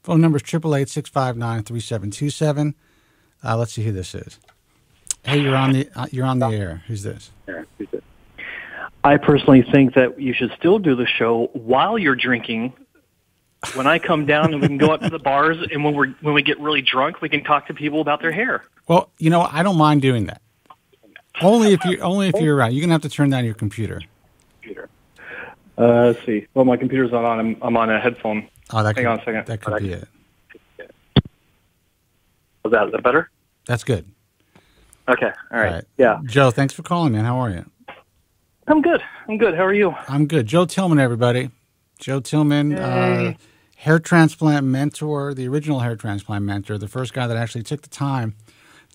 Phone number is 888-659-3727. Let's see who this is. Hey, you're on the air. Who's this? I personally think that you should still do the show while you're drinking. When I come down and we can go out to the bars, and when we get really drunk, we can talk to people about their hair. Well, I don't mind doing that. Only if you're around. You're gonna have to turn down your computer. Let's see. Well, my computer's not on. I'm on a headphone. Oh, Hang on a second. That could be it. Is that better? That's good. Okay. All right. Yeah. Joe, thanks for calling, man. How are you? I'm good. How are you? I'm good. Joe Tillman, everybody. Joe Tillman, hair transplant mentor, the original hair transplant mentor, the first guy that actually took the time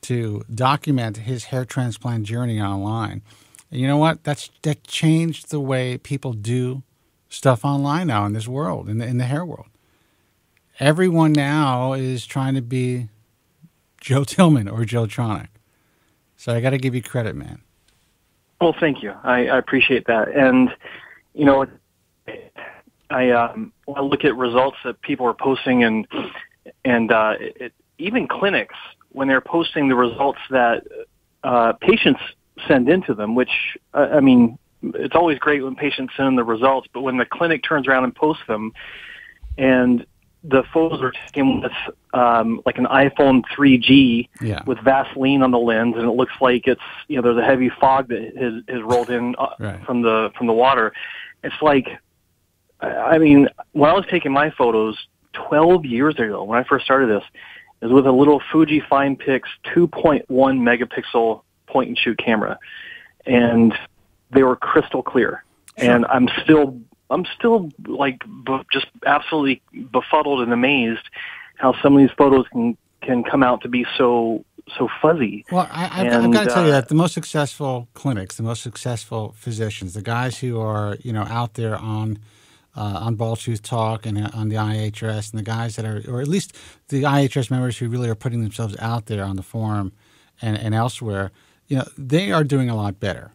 to document his hair transplant journey online. And you know what? That changed the way people do stuff online now in this world, in the hair world. Everyone now is trying to be Joe Tillman or Joe Tronic. So I got to give you credit, man. Well, thank you. I appreciate that. And, I look at results that people are posting and even clinics, when they're posting the results that patients send into them, which, it's always great when patients send in the results, but when the clinic turns around and posts them and the photos are taken with like an iPhone 3G with Vaseline on the lens, and it looks like it's there's a heavy fog that has rolled in from the water. It's like, when I was taking my photos 12 years ago, when I first started this, it was with a little Fuji FinePix 2.1 megapixel point and shoot camera, and they were crystal clear. Sure. And I'm still like just absolutely befuddled and amazed how some of these photos can come out to be so fuzzy. Well, I've got to tell you that the most successful clinics, the most successful physicians, the guys who are out there on Bald Tooth Talk and on the IHRS, and the guys that are, or at least the IHRS members who really are putting themselves out there on the forum and elsewhere, they are doing a lot better.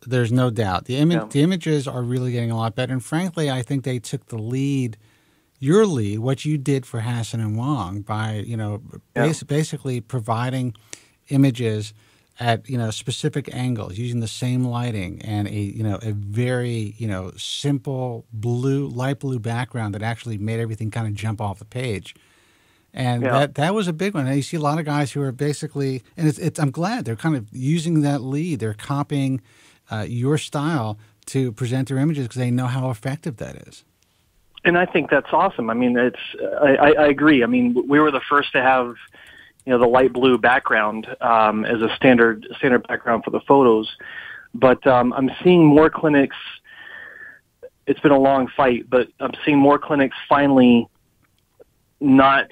There's no doubt. The images are really getting a lot better. And frankly, I think they took the lead, your lead, what you did for Hassan and Wong by, basically providing images at, specific angles, using the same lighting and a very, simple light blue background that actually made everything kind of jump off the page. And that was a big one. And you see a lot of guys who are basically, and I'm glad they're kind of using that lead. They're copying your style to present their images because they know how effective that is. And I think that's awesome. I agree. We were the first to have, the light blue background as a standard background for the photos. But I'm seeing more clinics. It's been a long fight, but I'm seeing more clinics finally not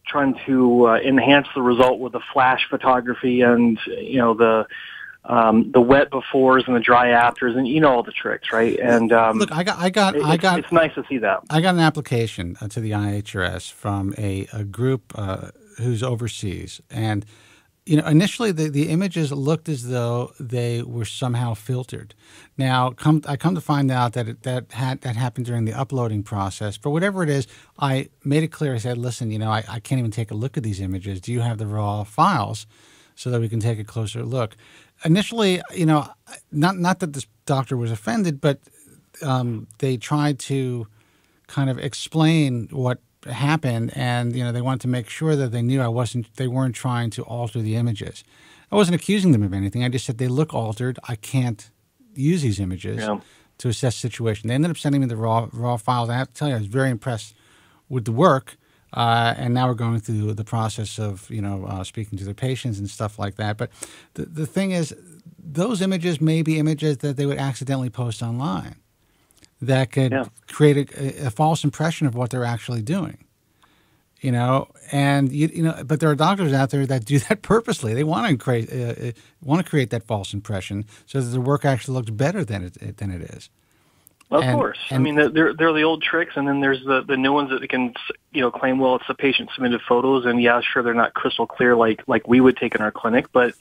trying to enhance the result with the flash photography and the wet befores and the dry afters, and all the tricks, right? And look, it's nice to see that. I got an application to the IHRS from a group who's overseas, and initially the images looked as though they were somehow filtered. Now, I come to find out that that happened during the uploading process. For whatever it is, I made it clear. I said, listen, I can't even take a look at these images. Do you have the raw files so that we can take a closer look? Initially, not that this doctor was offended, but they tried to kind of explain what happened, and they wanted to make sure that they knew they weren't trying to alter the images. I wasn't accusing them of anything. I just said they look altered. I can't use these images to assess the situation. They ended up sending me the raw files. I have to tell you, I was very impressed with the work. And now we're going through the process of, speaking to their patients and stuff like that. But the thing is, those images may be images that they would accidentally post online that could create a false impression of what they're actually doing. But there are doctors out there that do that purposely. They want to create that false impression so that the work actually looks better than it is. Well, of course. They're the old tricks, and then there's the new ones that can, claim, well, it's the patient submitted photos, and sure, they're not crystal clear like we would take in our clinic, but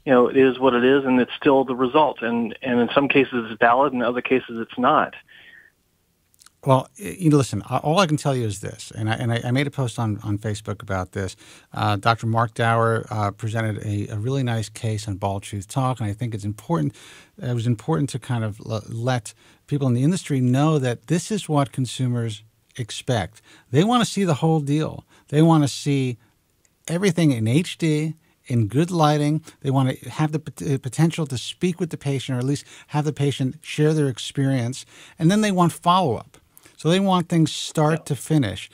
it is what it is, and it's still the result. And in some cases it's valid, and in other cases it's not. Well, listen, all I can tell you is this, and I made a post on Facebook about this. Dr. Mark Dower presented a really nice case on Bald Truth Talk, and I think it's important. It was important to kind of let people in the industry know that this is what consumers expect. They want to see the whole deal. They want to see everything in HD, in good lighting. They want to have the potential to speak with the patient, or at least have the patient share their experience, and then they want follow-up. So they want things start to finish.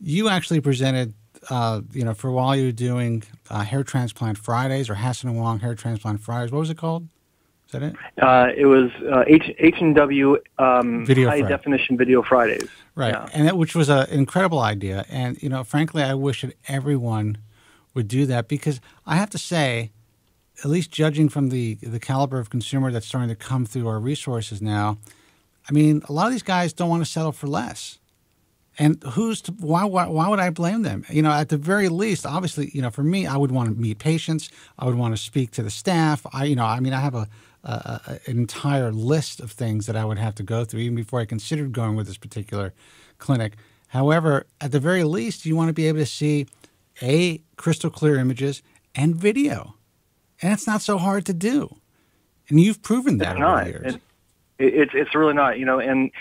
You actually presented, for a while you were doing Hair Transplant Fridays, or Hassan and Wong Hair Transplant Fridays. What was it called? Is that it? It was H&W Video High Definition Video Fridays. Right, yeah. and which was an incredible idea. And, frankly, I wish that everyone would do that, because I have to say, at least judging from the caliber of consumer that's starting to come through our resources now, I mean, a lot of these guys don't want to settle for less. And why would I blame them? At the very least, obviously, for me, I would want to meet patients. I would want to speak to the staff. I have an entire list of things that I would have to go through even before I considered going with this particular clinic. However, at the very least, you want to be able to see crystal clear images and video. And it's not so hard to do. And you've proven that over the years. It's really not, and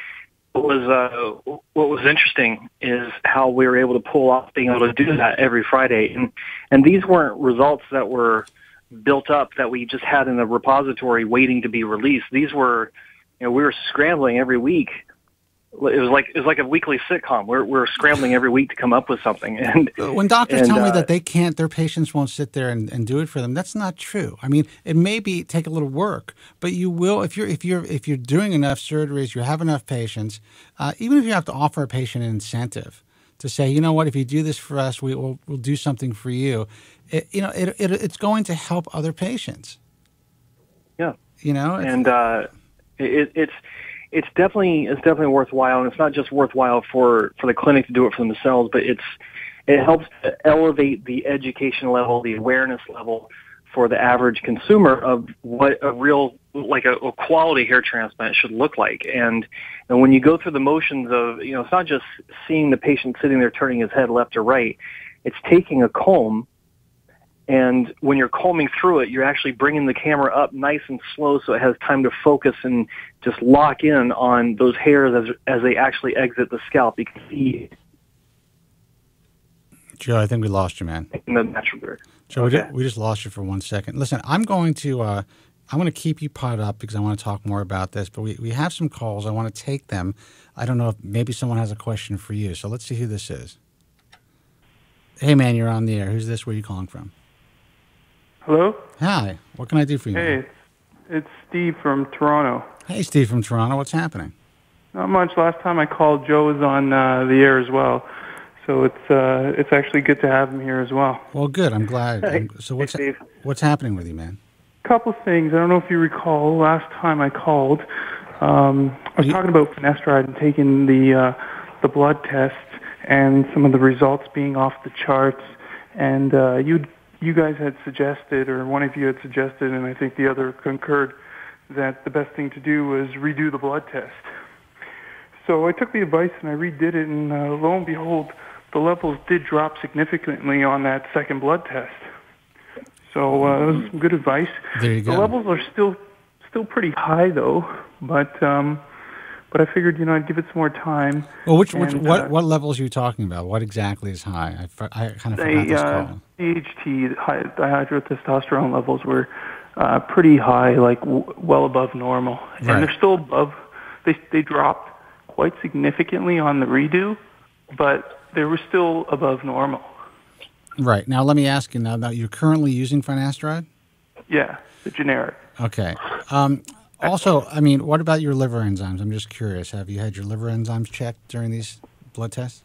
what was interesting is how we were able to pull off being able to do that every Friday. And these weren't results that were built up that we just had in the repository waiting to be released. These were, we were scrambling every week. It was like a weekly sitcom. We're scrambling every week to come up with something. And when doctors tell me that they can't, their patients won't sit there and do it for them, that's not true. I mean, it may take a little work, but you will if you're doing enough surgeries, you have enough patients. Even if you have to offer a patient an incentive to say, you know what, if you do this for us, we'll do something for you. It's going to help other patients. Yeah, and it's definitely worthwhile, and it's not just worthwhile for the clinic to do it for themselves, but it helps to elevate the education level, the awareness level for the average consumer of what a real, a quality hair transplant should look like. And when you go through the motions of, it's not just seeing the patient sitting there turning his head left or right. It's taking a comb, and when you're combing through it, you're actually bringing the camera up nice and slow so it has time to focus and just lock in on those hairs as they actually exit the scalp. You can see. Joe, I think we lost you, man. In the natural bird. Joe, okay. we just lost you for 1 second. Listen, I'm going to keep you potted up because I want to talk more about this, but we have some calls. I want to take them. I don't know if maybe someone has a question for you. So let's see who this is. Hey, man, you're on the air. Who's this? Where are you calling from? Hello? Hi. What can I do for you? Hey, it's Steve from Toronto. Hey, Steve from Toronto. What's happening? Not much. Last time I called, Joe was on the air as well. So it's actually good to have him here as well. Well, good. I'm glad. Hey. So Hey, what's happening with you, man? Couple things. I don't know if you recall, last time I called, I was talking about Finasteride and taking the blood test and some of the results being off the charts. And you guys had suggested, or one of you had suggested, and I think the other concurred, that the best thing to do was redo the blood test. So I took the advice and I redid it, and lo and behold, the levels did drop significantly on that second blood test. So that was some good advice. There you go. The levels are still pretty high, though, but I figured, I'd give it some more time. Well, what levels are you talking about? What exactly is high? I kind of forgot this call. DHT, dihydrotestosterone levels were pretty high, well above normal. Right. And they're still above. They dropped quite significantly on the redo, but they were still above normal. Right. Now, let me ask you, now you're currently using Finasteride? Yeah, the generic. Okay. Also, what about your liver enzymes? I'm just curious. Have you had your liver enzymes checked during these blood tests?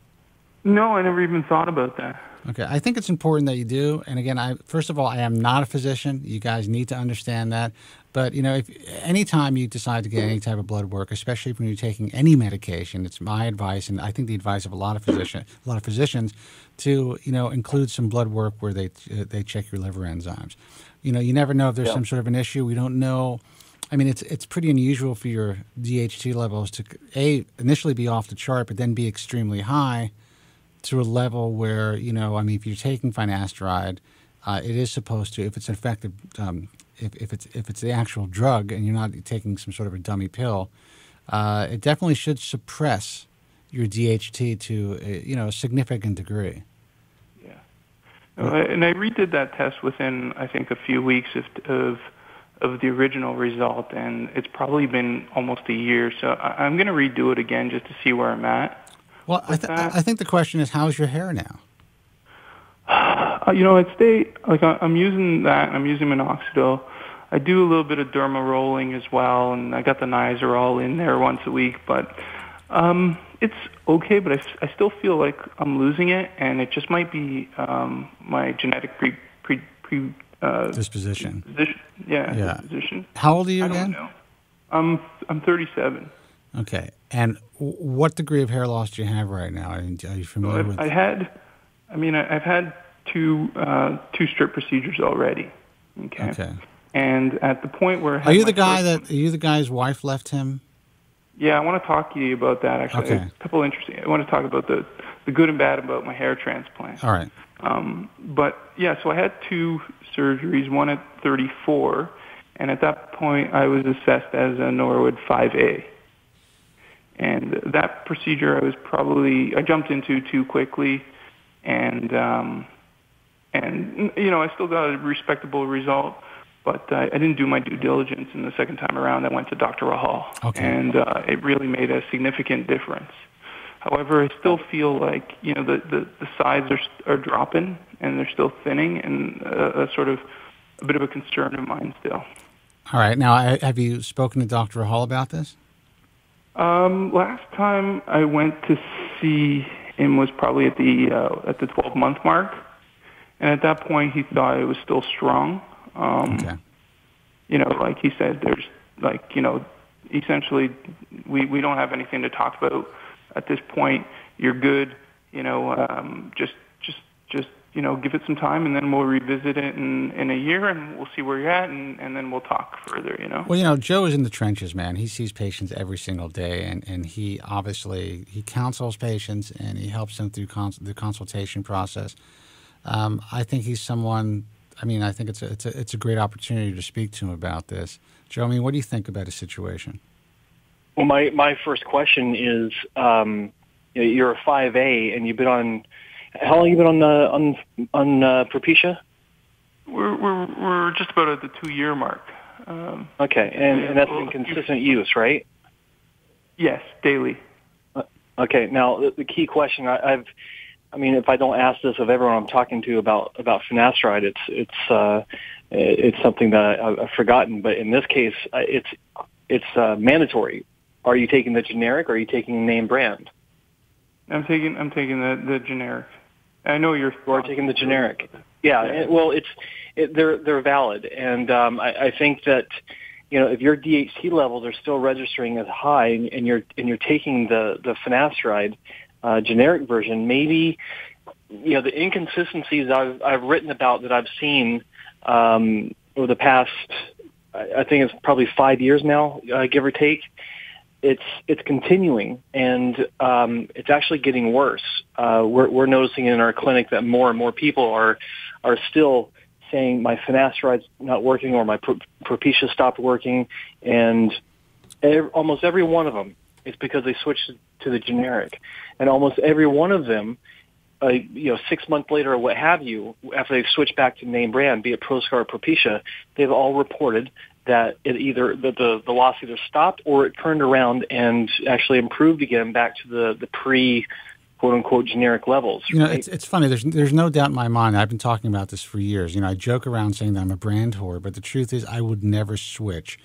No, I never even thought about that. Okay. I think it's important that you do. And again, first of all, I am not a physician. You guys need to understand that. But, if anytime you decide to get any type of blood work, especially when you're taking any medication, it's my advice, and I think the advice of a lot of physicians, to include some blood work where they check your liver enzymes. You never know if there's some sort of an issue. We don't know I mean, it's pretty unusual for your DHT levels to initially be off the chart, but then be extremely high to a level where, I mean, if you're taking finasteride, it is supposed to, if it's effective, if it's the actual drug and you're not taking some sort of a dummy pill, it definitely should suppress your DHT to a significant degree. Yeah. And I redid that test within, I think, a few weeks of the original result, and it's probably been almost a year. So I'm going to redo it again just to see where I'm at. Well, I think the question is, how's your hair now? I'd stay, I'm using that, I'm using minoxidil. I do a little bit of derma rolling as well, and I got the Nizoral in there once a week, but it's okay, but I still feel like I'm losing it, and it just might be my genetic disposition. Disposition. How old are you again? I don't know. I'm 37. Okay. And what degree of hair loss do you have right now? Are you familiar with? I've had two strip procedures already. Okay. And at the point where are you the guy's wife left him? Yeah, I want to talk to you about that actually. Okay. A couple interesting. I want to talk about the good and bad about my hair transplant. All right. But yeah, so I had two surgeries, one at 34, and at that point I was assessed as a Norwood 5A. And that procedure I jumped into too quickly, and I still got a respectable result, but I didn't do my due diligence. And the second time around, I went to Dr. Rahal, and it really made a significant difference. However, I still feel like the sides are dropping and they're still thinning, and a bit of a concern of mine still. All right. Now, have you spoken to Dr. Rahal about this? Last time I went to see him was probably at the 12-month mark, and at that point he thought it was still strong. Like he said, there's essentially we don't have anything to talk about at this point. You're good. Just give it some time, and then we'll revisit it in a year, and we'll see where you're at, and then we'll talk further, Well, Joe is in the trenches, man. He sees patients every single day, and he obviously counsels patients, and he helps them through the consultation process. I think he's someone, I think it's a great opportunity to speak to him about this. Joe, what do you think about his situation? Well, my first question is, you're a 5A, and you've been on. How long have you been on Propecia? We're just about at the 2-year mark. Okay, and that's in consistent use, right? Yes, daily. Okay, now the key question if I don't ask this of everyone I'm talking to about finasteride, it's something that I've forgotten. But in this case, it's mandatory. Are you taking the generic, or are you taking the name brand? I'm taking the generic. I know you are taking the generic. Yeah. Well, they're valid, and I think that if your DHT levels are still registering as high, and you're taking the finasteride generic version, maybe the inconsistencies I've written about that I've seen over the past, I think it's probably 5 years now, give or take. It's continuing, and it's actually getting worse. We're noticing in our clinic that more and more people are still saying my finasteride's not working, or my Propecia stopped working, and almost every one of them is because they switched to the generic, and almost every one of them, 6 months later or what have you, after they've switched back to name brand, be it Proscar or Propecia, they've all reported that the loss either stopped or it turned around and actually improved again back to the pre quote unquote generic levels. Right? It's funny. There's no doubt in my mind. I've been talking about this for years. I joke around saying that I'm a brand whore, but the truth is I would never switch.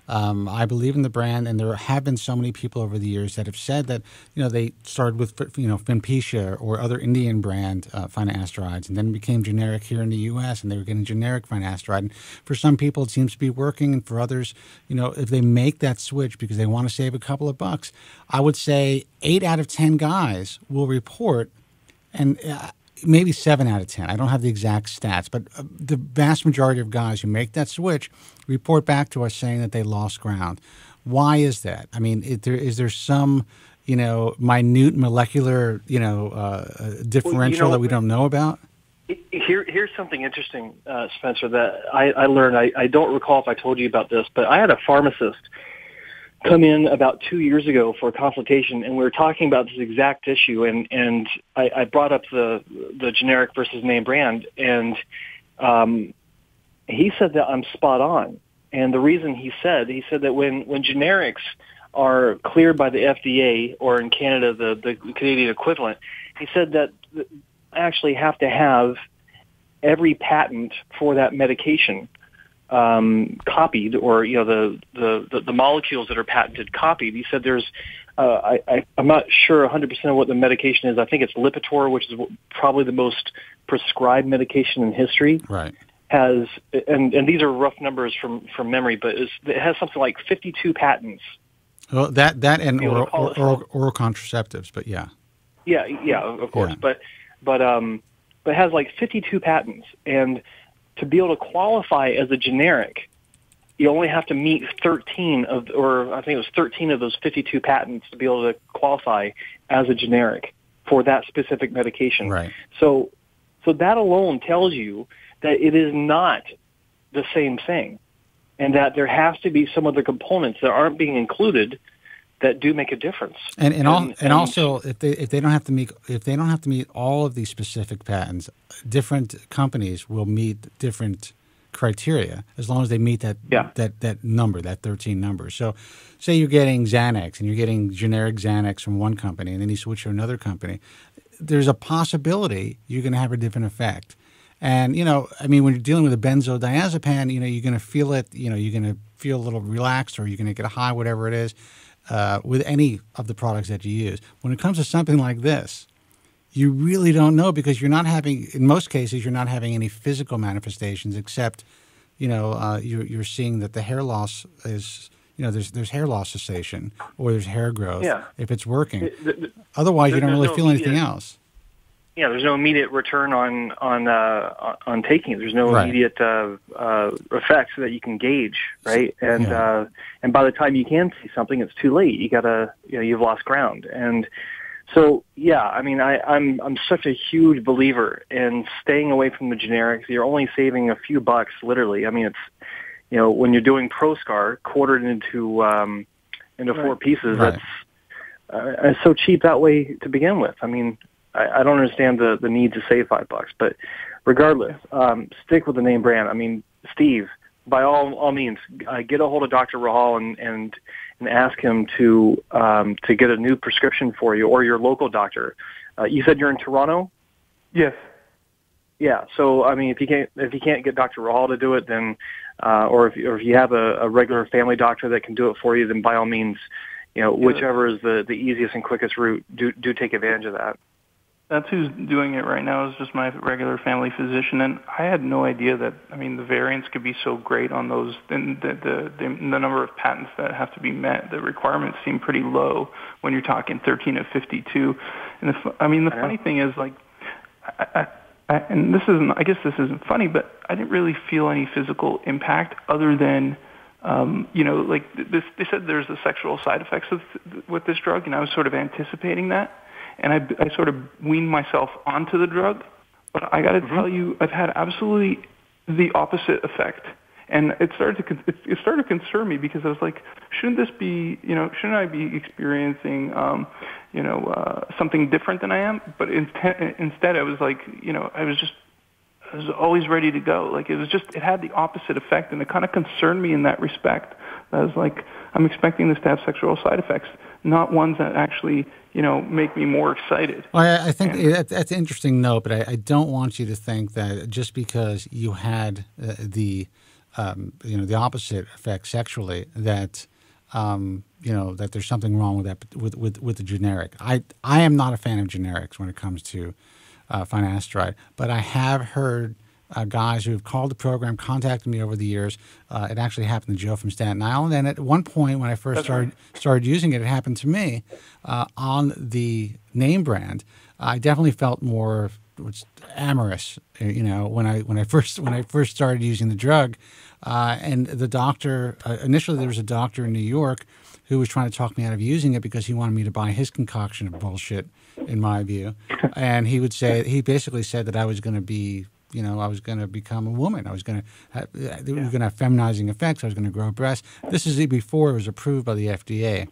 I believe in the brand, and there have been so many people over the years that have said that they started with Finpecia or other Indian brand finasterides, and then became generic here in the U.S. and they were getting generic finasteride. And for some people, it seems to be working, and for others, if they make that switch because they want to save a couple of bucks, I would say 8 out of 10 guys will report, and maybe 7 out of 10. I don't have the exact stats, but the vast majority of guys who make that switch report back to us saying that they lost ground. Why is that? I mean, is there some, minute molecular, differential that we don't know about? Here's something interesting, Spencer, that I learned. I don't recall if I told you about this, but I had a pharmacist come in about 2 years ago for a consultation, and we were talking about this exact issue, and I brought up the generic versus name brand, and he said that I'm spot on. And the reason he said that when generics are cleared by the FDA, or in Canada, the Canadian equivalent, he said that I actually have to have every patent for that medication copied, or the molecules that are patented copied. He said there's I'm not sure 100% of what the medication is. I think it's Lipitor, which is probably the most prescribed medication in history. Right. Has and these are rough numbers from memory, but it has something like 52 patents. Well, that and oral contraceptives, but yeah. Yeah, of course, Yeah. but it has like 52 patents, and to be able to qualify as a generic, you only have to meet 13 of those 52 patents to be able to qualify as a generic for that specific medication. Right. So that alone tells you that it is not the same thing, and that there has to be some other components that aren't being included that do make a difference. And also, if they don't have to meet all of these specific patents, different companies will meet different criteria as long as they meet that number, that 13 number. So, say you're getting Xanax and you're getting generic Xanax from one company, and then you switch to another company. There's a possibility you're going to have a different effect. And, when you're dealing with a benzodiazepine, you're going to feel it, you're going to feel a little relaxed, or you're going to get a high, whatever it is, with any of the products that you use. When it comes to something like this, you really don't know, because in most cases, you're not having any physical manifestations, except, you're seeing that the hair loss is, there's hair loss cessation, or there's hair growth, if it's working. Otherwise, you don't really feel anything else. Yeah, there's no immediate return on taking it. There's no immediate effects that you can gauge, right? And by the time you can see something, it's too late. You've lost ground. And so, I'm such a huge believer in staying away from the generics. You're only saving a few bucks, literally. I mean, it's when you're doing ProScar quartered into 4 pieces, right. That's it's so cheap that way to begin with. I mean, I don't understand the need to save $5, but regardless, stick with the name brand. I mean, Steve, by all means, get a hold of Dr. Rahal and ask him to get a new prescription for you, or your local doctor. You said you're in Toronto? Yes. Yeah. So I mean, if you can't get Dr. Rahal to do it, then or if you have a regular family doctor that can do it for you, then by all means, whichever is the easiest and quickest route, do take advantage of that. That's who's doing it right now, is just my regular family physician, and I had no idea that, the variants could be so great on those, and the number of patents that have to be met. The requirements seem pretty low when you're talking 13 of 52. And the funny thing is, like, and this isn't funny, but I didn't really feel any physical impact other than, they said there's the sexual side effects with this drug, and I was sort of anticipating that. And I sort of weaned myself onto the drug, but I got to tell you, I've had absolutely the opposite effect, and it started to concern me, because I was like, shouldn't I be experiencing, something different than I am? But instead, I was like, I was always ready to go. Like, it had the opposite effect, and it kind of concerned me in that respect. I was like, I'm expecting this to have sexual side effects, not ones that actually, make me more excited. Well, I think that's an interesting note, but I don't want you to think that just because you had the opposite effect sexually, that that there's something wrong with that with the generic. I am not a fan of generics when it comes to Finasteride, but I have heard guys who have called the program, contacted me over the years. It actually happened to Joe from Staten Island, and at one point when I first started using it, it happened to me on the name brand. I definitely felt more was amorous. When I first started using the drug, and the doctor initially there was a doctor in New York who was trying to talk me out of using it because he wanted me to buy his concoction of bullshit, in my view, and he basically said that I was going to be. I was going to become a woman. I was going to have, they were going to have feminizing effects. I was going to grow breasts. This is before it was approved by the FDA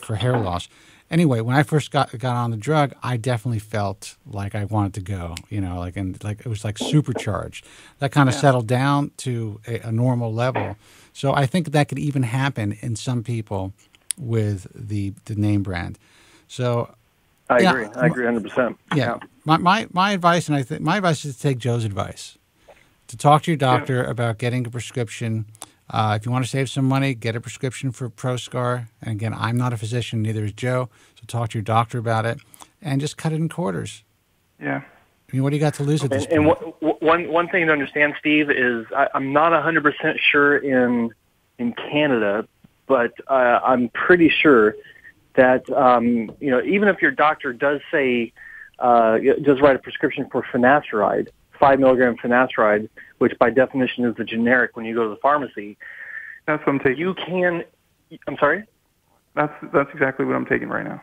for hair loss. Anyway, when I first got on the drug, I definitely felt like I wanted to go. Like it was like supercharged. That kind of settled down to a normal level. So I think that could even happen in some people with the name brand. So. I agree 100%. Yeah. My advice, and I think my advice is to take Joe's advice, to talk to your doctor about getting a prescription. If you want to save some money, get a prescription for ProScar. And again, I'm not a physician, neither is Joe, so talk to your doctor about it, and just cut it in quarters. Yeah. I mean, what do you got to lose at this point? And one thing to understand, Steve, is I'm not 100% sure in Canada, but I'm pretty sure that even if your doctor does say does write a prescription for Finasteride, 5 milligram Finasteride, which by definition is the generic when you go to the pharmacy. That's what I'm taking. You can. I'm sorry. That's exactly what I'm taking right now.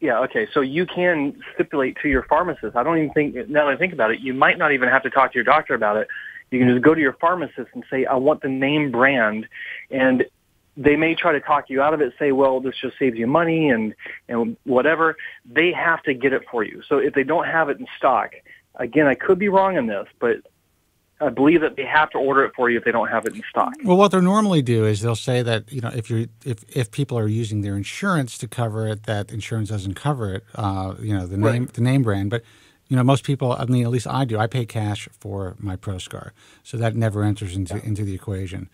Yeah. Okay. So you can stipulate to your pharmacist. I don't even think. Now that I think about it, you might not even have to talk to your doctor about it. You can just go to your pharmacist and say, "I want the name brand," and they may try to talk you out of it, say, well, this just saves you money and whatever. They have to get it for you. So if they don't have it in stock, again, I could be wrong on this, but I believe that they have to order it for you if they don't have it in stock. Well, what they'll normally do is they'll say that, if people are using their insurance to cover it, that insurance doesn't cover it, the name brand. But, most people, I mean, at least I do, I pay cash for my ProScar. So that never enters into the equation.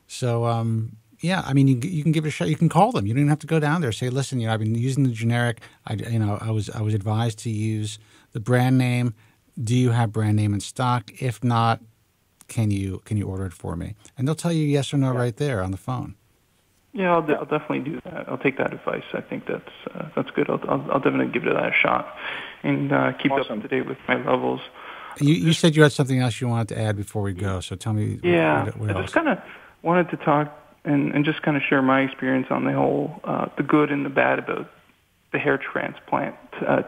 So, yeah, I mean, you can give it a shot. You can call them. You don't even have to go down there. Say, listen, I've been using the generic. I was advised to use the brand name. Do you have brand name in stock? If not, can you order it for me? And they'll tell you yes or no right there on the phone. Yeah, I'll definitely do that. I'll take that advice. I think that's good. I'll definitely give it that a shot and keep up to date with my levels. You said you had something else you wanted to add before we go. So tell me. Yeah, what else? I just kind of wanted to talk. And just kind of share my experience on the whole, the good and the bad about the hair transplant,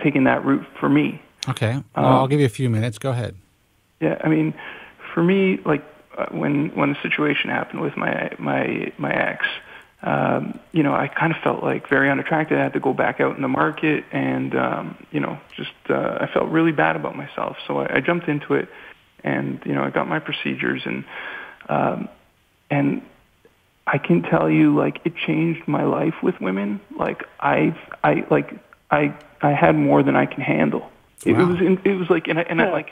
taking that route for me. Okay. Well, I'll give you a few minutes. Go ahead. Yeah, I mean, for me, like when the situation happened with my ex, I kind of felt like very unattractive. I had to go back out in the market, and I felt really bad about myself. So I jumped into it, and I got my procedures, and I can tell you, like, it changed my life with women. Like, I had more than I can handle. Wow. It was like, I like,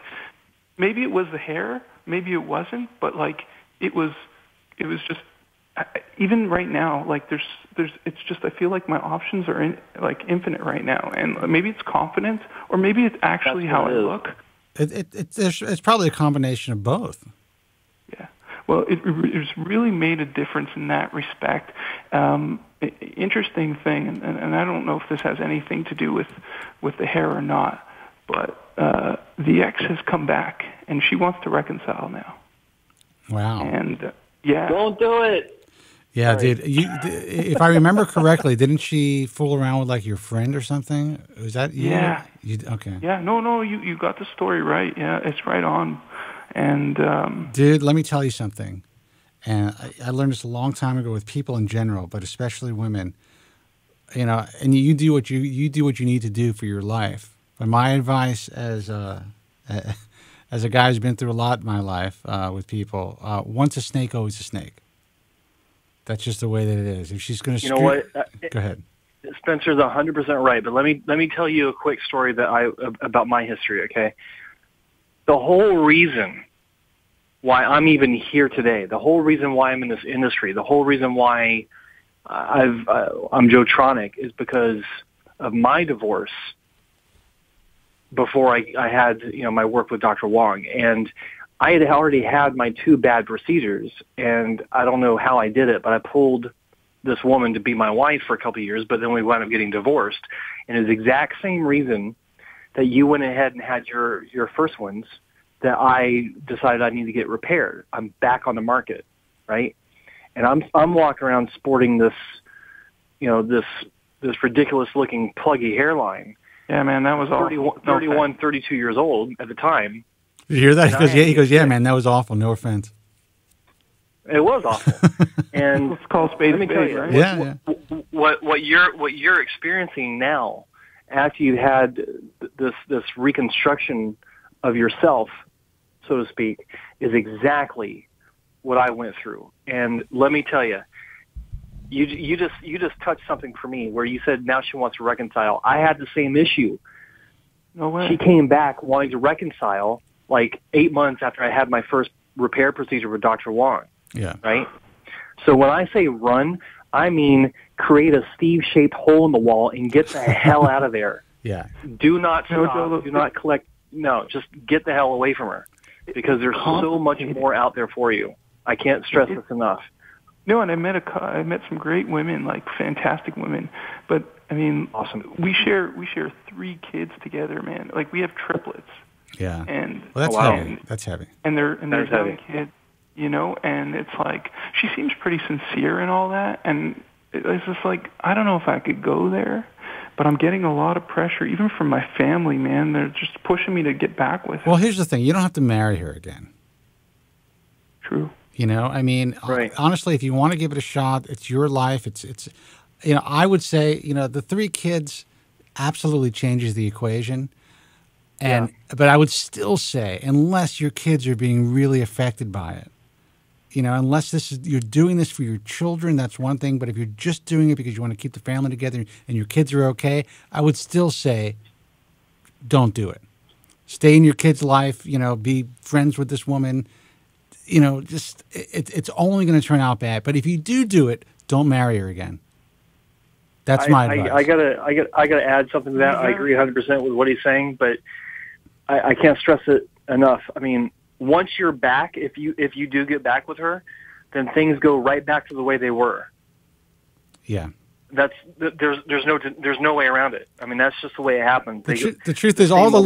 maybe it was the hair, maybe it wasn't, but like, it was just, even right now, like, it's just, I feel like my options are infinite right now, and maybe it's confidence, or maybe it's actually how I look. It's probably a combination of both. Yeah. Well, it's really made a difference in that respect. Interesting thing, and I don't know if this has anything to do with the hair or not, but the ex has come back, and she wants to reconcile now. Wow. And yeah. Don't do it. Yeah, dude. If I remember correctly, didn't she fool around with like your friend or something? Was that you? Yeah. Okay. Yeah. No. You got the story right. Yeah, it's right on. And dude, let me tell you something. And I learned this a long time ago with people in general, but especially women. And you do what you need to do for your life. But my advice as a guy who's been through a lot in my life with people, once a snake, always a snake. That's just the way that it is. If she's going to, go ahead. Spencer's 100% right. But let me tell you a quick story about my history. Okay. The whole reason why I'm even here today, the whole reason why I'm in this industry, the whole reason why I'm Joe Tronic is because of my divorce before I had my work with Dr. Wong. And I had already had my 2 bad procedures, and I don't know how I did it, but I pulled this woman to be my wife for a couple of years, but then we wound up getting divorced. And it's the exact same reason that you went ahead and had your first ones, that I decided I need to get repaired. I'm back on the market, right? And I'm walking around sporting this, this ridiculous looking pluggy hairline. Yeah, man, that was 31, 32 years old at the time. Did you hear that? He goes, yeah, man, that was awful. No offense. It was awful. And let's call spade a spade, right? Yeah. What you're experiencing now, after you had this reconstruction of yourself, so to speak, is exactly what I went through. And let me tell you, you just touched something for me where you said now she wants to reconcile. I had the same issue. No way. She came back wanting to reconcile like 8 months after I had my first repair procedure with Dr. Wong. Yeah. Right? So when I say run, I mean create a Steve-shaped hole in the wall and get the hell out of there. Yeah. Do not stop. Do not collect. No, just get the hell away from her, because there's so much more out there for you. I can't stress this enough. No, and I met some great women, like fantastic women. But I mean, awesome. We share 3 kids together, man. Like we have triplets. Yeah. And that's heavy. That's heavy. And they're young kids, and it's like she seems pretty sincere and all that, and it's just like I don't know if I could go there, but I'm getting a lot of pressure even from my family, man. They're just pushing me to get back with her. Well, here's the thing: you don't have to marry her again. True. I mean, right. Honestly, if you want to give it a shot, it's your life. It's I would say, the 3 kids absolutely changes the equation. But I would still say, unless your kids are being really affected by it, unless you're doing this for your children, that's one thing. But if you're just doing it because you want to keep the family together and your kids are okay, I would still say, don't do it. Stay in your kid's life. Be friends with this woman. It's only going to turn out bad. But if you do it, don't marry her again. That's my advice. I gotta add something to that. I agree 100% with what he's saying, but I can't stress it enough. I mean, once you're back, if you do get back with her, then things go right back to the way they were. Yeah. There's no way around it. I mean, that's just the way it happens. The truth is, all the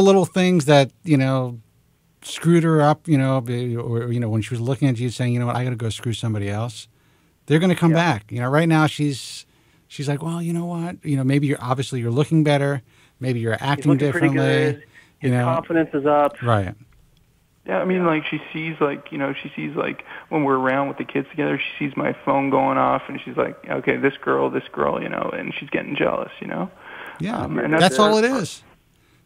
little things that screwed her up, or when she was looking at you saying, I got to go screw somebody else, they're going to come back. Right now she's like, well, you know what? Maybe you're looking better. Maybe you're acting differently. Pretty good. His confidence is up. Right. Yeah, I mean, like she sees when we're around with the kids together, she sees my phone going off, and she's like, okay, this girl, and she's getting jealous, Yeah, and that's all it is.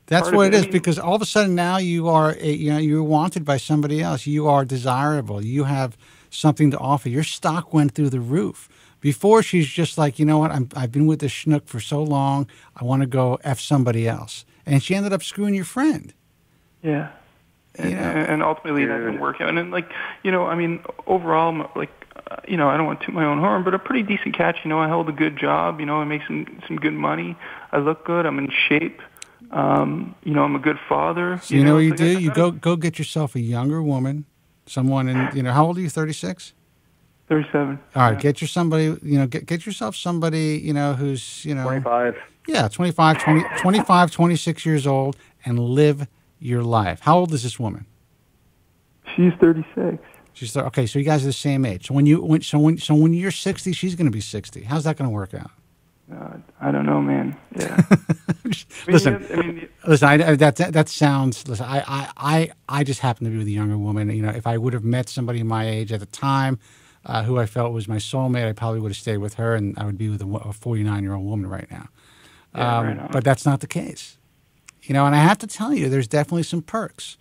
That's what it is, because all of a sudden now you are, you're wanted by somebody else. You are desirable. You have something to offer. Your stock went through the roof. Before, she's just like, I've been with this schnook for so long, I want to go F somebody else. And she ended up screwing your friend. Yeah. And ultimately that didn't work out. And I mean, overall, I don't want to toot my own horn, but a pretty decent catch. I held a good job. I make some good money. I look good. I'm in shape. I'm a good father. So what you do? You go get yourself a younger woman, someone in, how old are you, 36? 37. All right, get yourself somebody, who's, 25. Yeah, 25, 26 years old, and live your life. How old is this woman? She's 36. She's okay. So you guys are the same age. So when you're 60, she's going to be 60. How's that going to work out? I don't know, man. Yeah. Listen. That sounds. Listen, I just happen to be with a younger woman. If I would have met somebody my age at the time, who I felt was my soulmate, I probably would have stayed with her, and I would be with a 49-year-old woman right now. Right, but that's not the case. And I have to tell you, there's definitely some perks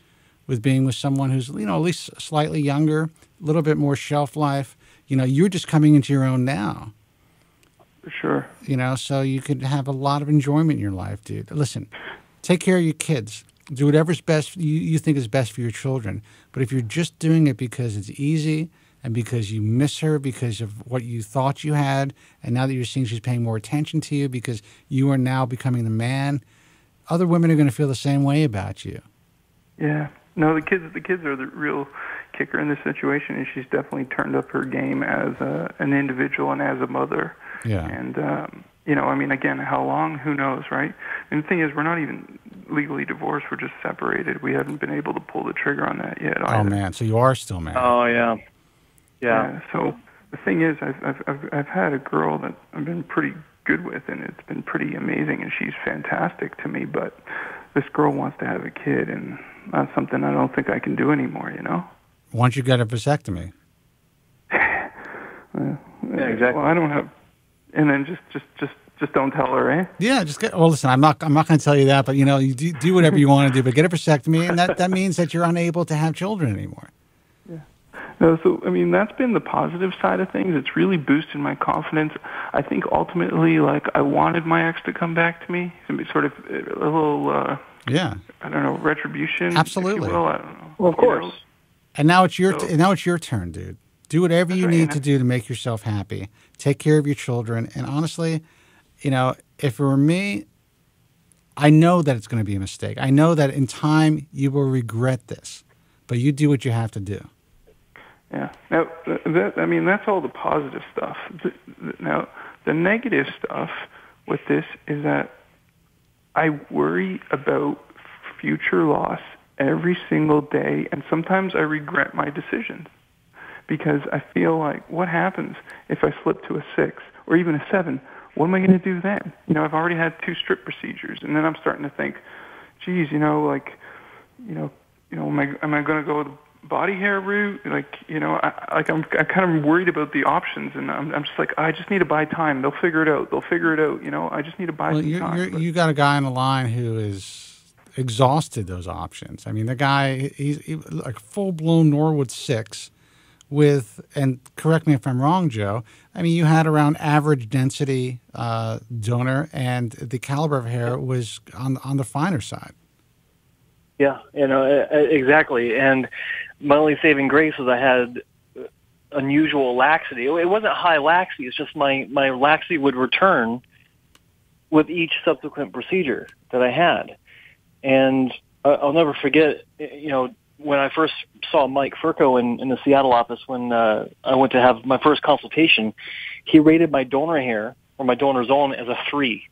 with being with someone who's, at least slightly younger, a little bit more shelf life. You're just coming into your own now. For sure. So you could have a lot of enjoyment in your life, dude. Listen, take care of your kids. Do whatever's best you think is best for your children. But if you're just doing it because it's easy and because you miss her because of what you thought you had, and now that you're seeing she's paying more attention to you because you are now becoming the man, other women are going to feel the same way about you. Yeah. No, the kids are the real kicker in this situation, and she's definitely turned up her game as an individual and as a mother. Yeah. And I mean, again, how long? Who knows, right? And the thing is, we're not even legally divorced. We're just separated. We haven't been able to pull the trigger on that yet either. Oh, man. So you are still married. Oh, yeah. Yeah. So the thing is, I've had a girl that I've been pretty good with, and it's been pretty amazing, and she's fantastic to me. But this girl wants to have a kid, and that's something I don't think I can do anymore. Once you get a vasectomy. Yeah, exactly. Well, I don't have, and then just don't tell her, eh? Yeah, just get. Well, listen, I'm not going to tell you that, but you do whatever you want to do, but get a vasectomy, and that means that you're unable to have children anymore. Yeah. No, so I mean that's been the positive side of things. It's really boosted my confidence. I think ultimately, I wanted my ex to come back to me, sort of a little. Yeah. I don't know, retribution. Absolutely. If you will. I don't know. Well, of course. And now it's your turn, dude. Do whatever you need to do to make yourself happy. Take care of your children. And honestly, if it were me, I know that it's going to be a mistake. I know that in time you will regret this, but you do what you have to do. Yeah. Now, that's all the positive stuff. Now, the negative stuff with this is that I worry about future loss every single day, and sometimes I regret my decisions because I feel like, what happens if I slip to a 6 or even a 7? What am I going to do then? I've already had 2 strip procedures, and then I'm starting to think, geez, am I going to go the body hair route? I'm kind of worried about the options, and I'm just like, I just need to buy time. They'll figure it out. I just need to buy some time. You got a guy on the line who is exhausted those options. I mean, the guy, he's like full-blown Norwood 6 with, and correct me if I'm wrong, Joe, I mean, you had around average density donor, and the caliber of hair was on the finer side. Yeah, exactly. And my only saving grace was I had unusual laxity. It wasn't high laxity. It's just my laxity would return with each subsequent procedure that I had. And I'll never forget, when I first saw Mike Furco in the Seattle office when I went to have my first consultation, he rated my donor hair, or my donor zone, as a 3.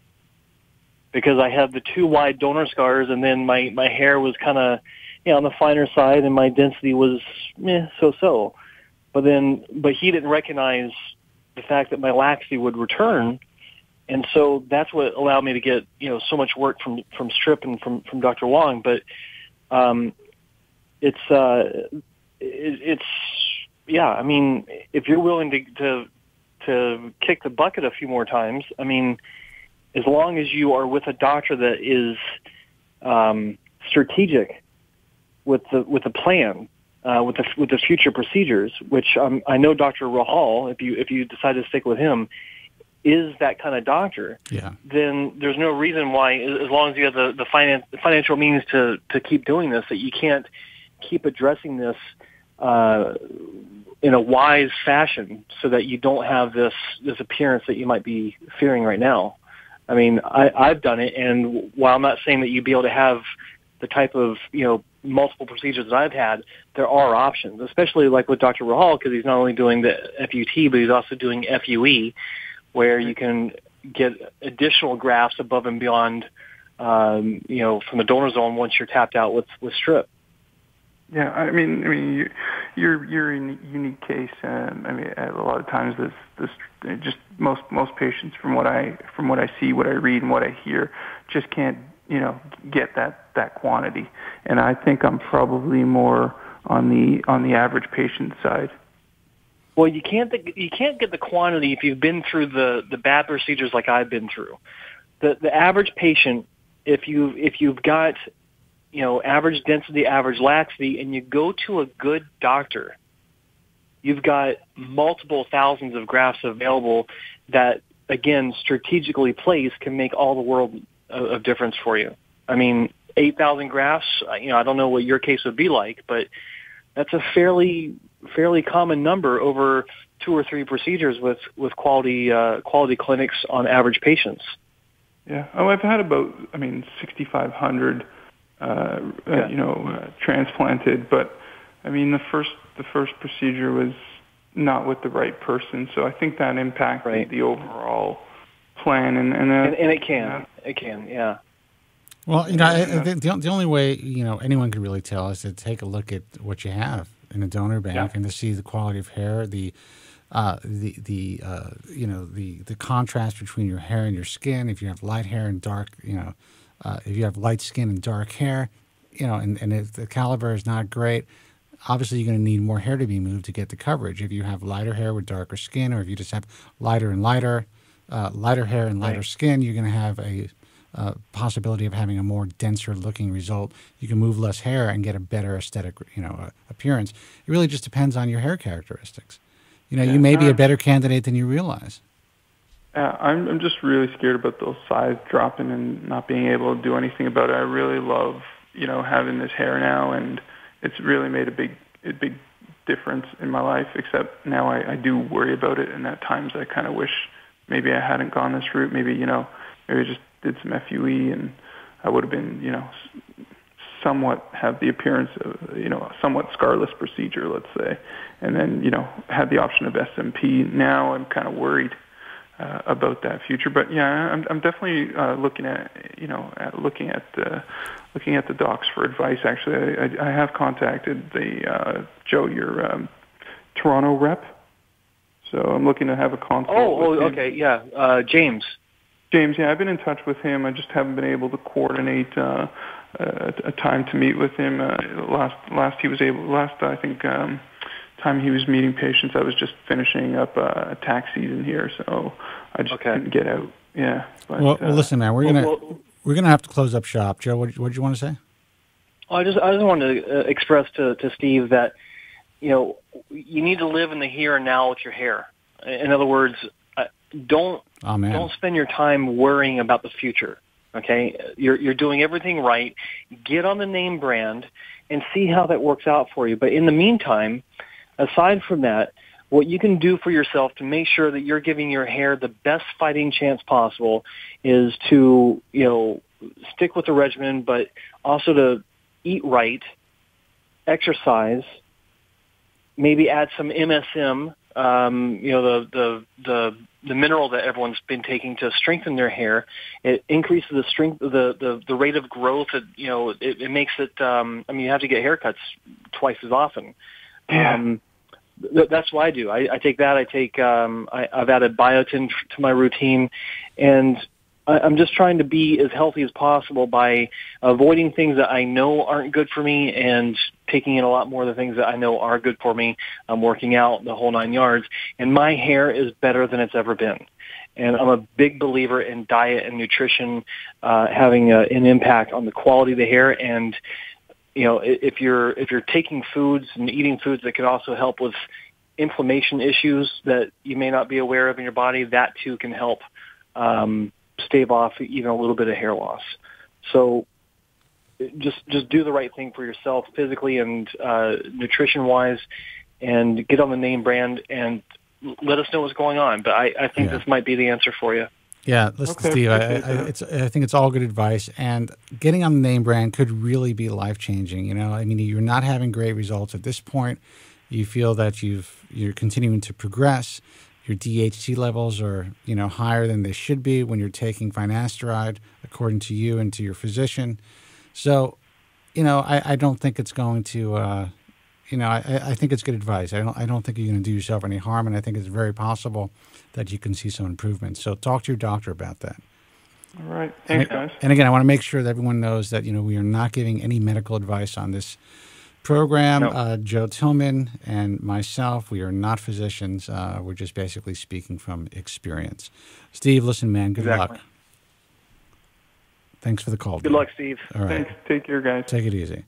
Because I had the 2 wide donor scars, and then my hair was kind of, on the finer side, and my density was so-so. But he didn't recognize the fact that my laxity would return, and so that's what allowed me to get so much work from Strip and from Dr. Wong. But it's I mean, if you're willing to kick the bucket a few more times, I mean, as long as you are with a doctor that is strategic with the plan, with the future procedures, which I know Dr. Rahal, if you decide to stick with him, is that kind of doctor. Yeah. Then there's no reason why, as long as you have the financial means to keep doing this, that you can't keep addressing this in a wise fashion, so that you don't have this appearance that you might be fearing right now. I mean, I've done it, and while I'm not saying that you'd be able to have the type of, multiple procedures that I've had, there are options, especially like with Dr. Rahal, because he's not only doing the FUT, but he's also doing FUE, where you can get additional grafts above and beyond, from the donor zone once you're tapped out with Strip. Yeah, I mean, you're in a unique case. I mean, a lot of times this just most patients, from what I see, what I read, and what I hear, just can't get that quantity. And I think I'm probably more on the average patient side. Well, you can't get the quantity if you've been through the bad procedures like I've been through. The average patient, if you've got average density, average laxity, and you go to a good doctor, you've got multiple thousands of grafts available that, again, strategically placed, can make all the world of difference for you. I mean, 8,000 grafts, I don't know what your case would be like, but that's a fairly common number over 2 or 3 procedures with quality clinics on average patients. Yeah. Oh, I've had about 6,500 transplanted, but I mean the first procedure was not with the right person, so I think that impacted the overall plan, and it can, yeah. Well, I think the only way anyone could really tell is to take a look at what you have in a donor bank and to see the quality of hair, the contrast between your hair and your skin. If you have light hair and dark, if you have light skin and dark hair, and if the caliber is not great, obviously you're going to need more hair to be moved to get the coverage. If you have lighter hair with darker skin, or if you just have lighter hair and lighter skin, you're going to have a possibility of having a more denser looking result. You can move less hair and get a better aesthetic, appearance. It really just depends on your hair characteristics. You may be a better candidate than you realize. I'm just really scared about those size dropping and not being able to do anything about it. I really love, having this hair now, and it's really made a big difference in my life, except now I do worry about it, and at times I kind of wish maybe I hadn't gone this route. Maybe I just did some FUE, and I would have been, somewhat have the appearance of, a somewhat scarless procedure, let's say, and then, had the option of SMP. Now I'm kind of worried about that future, but yeah, I'm definitely looking at the docs for advice. Actually, I have contacted the Joe, your Toronto rep, so I'm looking to have a consult. Okay, yeah, James. James, yeah, I've been in touch with him. I just haven't been able to coordinate a time to meet with him. Time he was meeting patients, I was just finishing up a tax season here, so I just couldn't get out. Yeah. But, well, listen, man, we're gonna have to close up shop. Joe, what did you want to say? I just wanted to express to Steve that you need to live in the here and now with your hair. In other words, don't spend your time worrying about the future. Okay, you're doing everything right. Get on the name brand and see how that works out for you. But in the meantime, aside from that, what you can do for yourself to make sure that you're giving your hair the best fighting chance possible is to stick with the regimen, but also to eat right, exercise, maybe add some MSM. The mineral that everyone's been taking to strengthen their hair. It increases the strength, the rate of growth. It makes it. You have to get haircuts twice as often. Yeah. That's what I do. I take that. I've added biotin to my routine, and I'm just trying to be as healthy as possible by avoiding things that I know aren't good for me and taking in a lot more of the things that I know are good for me. I'm working out the whole 9 yards, and my hair is better than it's ever been. And I'm a big believer in diet and nutrition having an impact on the quality of the hair. And if you're taking foods and eating foods that can also help with inflammation issues that you may not be aware of in your body, that too can help stave off even a little bit of hair loss. So just do the right thing for yourself physically and nutrition wise, and get on the name brand and let us know what's going on. But I think this might be the answer for you. Yeah, listen, Steve, I think it's all good advice, and getting on the name brand could really be life-changing. You're not having great results at this point. You feel that you're continuing to progress. Your DHT levels are, higher than they should be when you're taking finasteride, according to you and to your physician. So, I don't think it's going to, I think it's good advice. I don't think you're going to do yourself any harm, and I think it's very possible that you can see some improvement. So talk to your doctor about that. All right. Thanks, guys. And again, I want to make sure that everyone knows that, we are not giving any medical advice on this program. No. Joe Tillman and myself, we are not physicians. We're just basically speaking from experience. Steve, listen, man, good luck. Thanks for the call. Good luck, Steve. All right. Thanks. Take care, guys. Take it easy.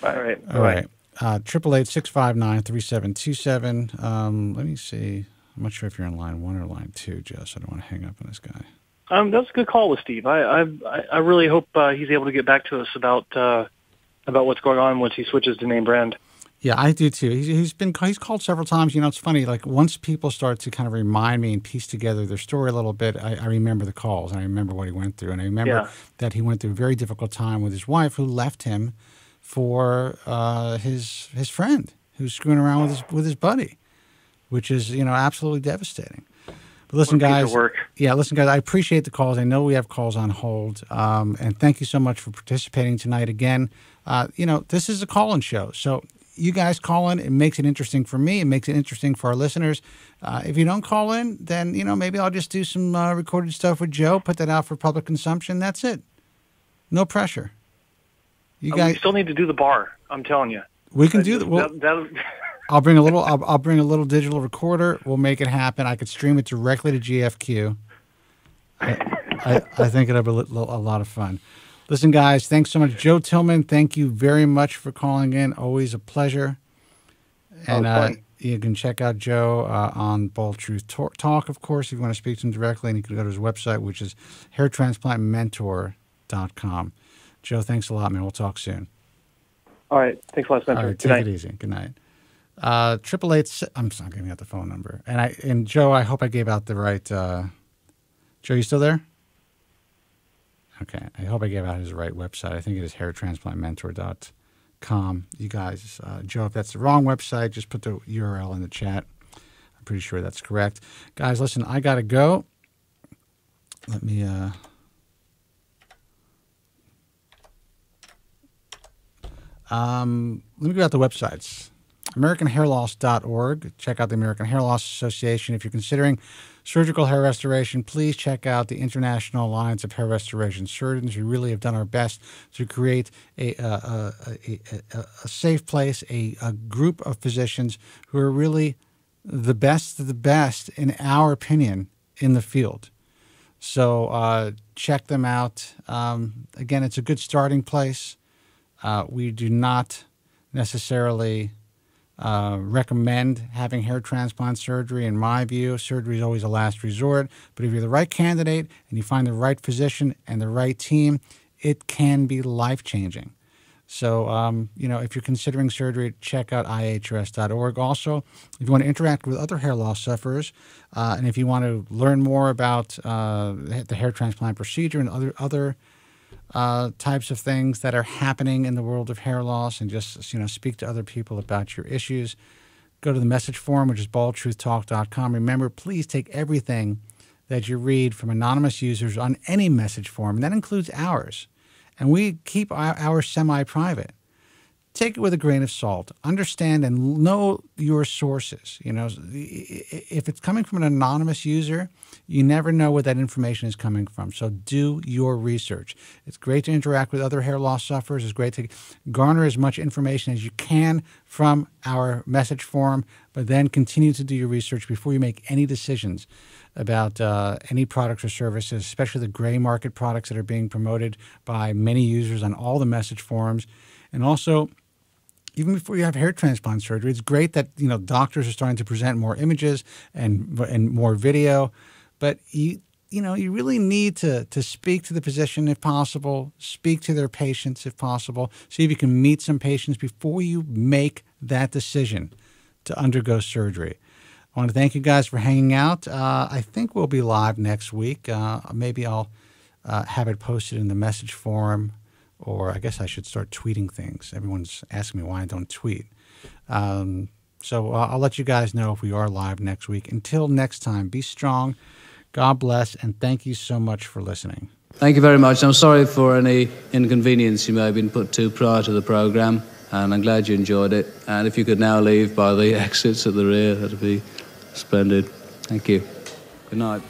Bye. All right. All right. 888-659-3727. Let me see. I'm not sure if you're on line 1 or line 2, Joe, so I don't want to hang up on this guy. That's a good call with Steve. I really hope he's able to get back to us about what's going on once he switches to name brand. Yeah, I do too. He's called several times. It's funny. Like once people start to kind of remind me and piece together their story a little bit, I remember the calls and I remember what he went through, and I remember that he went through a very difficult time with his wife, who left him for his friend who's screwing around with his buddy, which is absolutely devastating. But Listen, What a piece guys. of work. Yeah, listen, guys. I appreciate the calls. I know we have calls on hold, and thank you so much for participating tonight. Again, this is a call-in show, so you guys call in. It makes it interesting for me. It makes it interesting for our listeners. If you don't call in, then maybe I'll just do some recorded stuff with Joe. Put that out for public consumption. That's it. No pressure. You guys We still need to do the bar. I'm telling you. We can do that. Well, I'll bring a little. I'll bring a little digital recorder. We'll make it happen. I could stream it directly to GFQ. I think it'll be a lot of fun. Listen, guys, thanks so much, Joe Tillman. Thank you very much for calling in. Always a pleasure. And you can check out Joe on Bold Truth Talk, of course, if you want to speak to him directly. And you can go to his website, which is hairtransplantmentor.com. Joe, thanks a lot, man. We'll talk soon. All right. Thanks a lot, Spencer. All right, take it easy. Good night. 888. I'm not giving out the phone number. And Joe, I hope I gave out the right. Joe, you still there? Okay. I hope I gave out his right website. I think it is hairtransplantmentor.com. You guys, Joe, if that's the wrong website, just put the URL in the chat. I'm pretty sure that's correct. Guys, listen, I got to go. Let me give out the websites. AmericanHairLoss.org. Check out the American Hair Loss Association. If you're considering surgical hair restoration, please check out the International Alliance of Hair Restoration Surgeons. We really have done our best to create a safe place, a group of physicians who are really the best of the best, in our opinion, in the field. So check them out. Again, it's a good starting place. We do not necessarily recommend having hair transplant surgery. In my view, surgery is always a last resort. But if you're the right candidate and you find the right physician and the right team, it can be life-changing. So, if you're considering surgery, check out ihrs.org. Also, if you want to interact with other hair loss sufferers, and if you want to learn more about the hair transplant procedure and other types of things that are happening in the world of hair loss, and just speak to other people about your issues, go to the message forum, which is baldtruthtalk.com. Remember, please take everything that you read from anonymous users on any message forum, and that includes ours. And we keep our semi-private. Take it with a grain of salt. Understand and know your sources. If it's coming from an anonymous user, you never know where that information is coming from. So do your research. It's great to interact with other hair loss sufferers. It's great to garner as much information as you can from our message forum, but then continue to do your research before you make any decisions about any products or services, especially the gray market products that are being promoted by many users on all the message forums. And also, even before you have hair transplant surgery, it's great that doctors are starting to present more images and more video, but you really need to speak to the physician if possible, speak to their patients if possible, see if you can meet some patients before you make that decision to undergo surgery. I want to thank you guys for hanging out. I think we'll be live next week. Maybe I'll have it posted in the message forum, or I guess I should start tweeting things. Everyone's asking me why I don't tweet. So I'll let you guys know if we are live next week. Until next time, be strong, God bless, and thank you so much for listening. Thank you very much. I'm sorry for any inconvenience you may have been put to prior to the program, and I'm glad you enjoyed it. And if you could now leave by the exits at the rear, that'd be splendid. Thank you. Good night.